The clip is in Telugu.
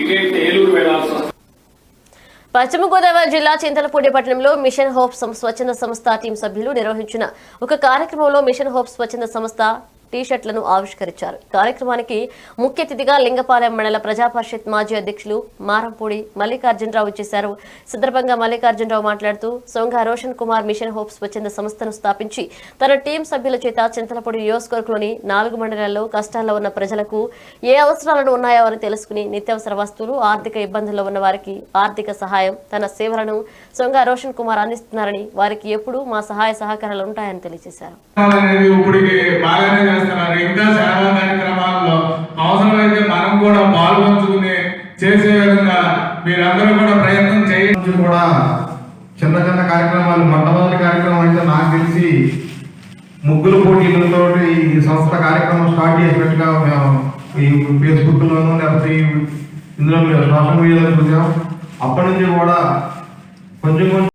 టికెట్ ఏలూరు వెళ్లాల్సి వస్తుంది. పశ్చిమ గోదావరి జిల్లా చింతలపూడి పట్టణంలో మిషన్ హోప్స్ స్వచ్ఛంద సంస్థ టీం సభ్యులు నిర్వహించిన ఒక కార్యక్రమంలో మిషన్ హోప్స్ స్వచ్ఛంద సంస్థ టీ-షర్ట్లను ఆవిష్కరించారు. కార్యక్రమానికి ముఖ్య అతిథిగా లింగపాలెం మండల ప్రజా పరిషత్ మాజీ అధ్యక్షులు మారంపూడి మల్లికార్జునరావు చేశారు. సందర్భంగా మల్లికార్జునరావు మాట్లాడుతూ సొంగ రోషన్ కుమార్ మిషన్ హోప్స్ స్వచ్ఛంద సంస్థను స్థాపించి తన టీం సభ్యుల చేత చింతలపూడి నియోజకవర్గంలోని 4 మండలాల్లో కష్టాల్లో ఉన్న ప్రజలకు ఏ అవసరాలను ఉన్నాయో అని తెలుసుకుని నిత్యావసర వస్తువులు, ఆర్థిక ఇబ్బందుల్లో ఉన్న వారికి ఆర్థిక సహాయం, తన సేవలను సొంగ రోషన్ కుమార్ అందిస్తున్నారని, వారికి ఎప్పుడూ మా సహాయ సహకారాలు ఉంటాయని తెలియజేశారు. ఇంకా సేవా కార్యక్రమాల్లో అవసరమైతే మనం కూడా పాల్గొంచుకుని చేసే విధంగా మీరందరూ కూడా ప్రయత్నం చేయించి కూడా చిన్న చిన్న కార్యక్రమాలు. మొట్టమొదటి కార్యక్రమం అయితే నాకు తెలిసి ముగ్గులు పోటీలతో ఈ సంస్థ కార్యక్రమం స్టార్ట్ చేసినట్టుగా మేము ఈ ఫేస్బుక్లోనూ లేకపోతే ఇందులో సోషల్ మీడియాలో చూసాం. అప్పటి నుంచి కూడా కొంచెం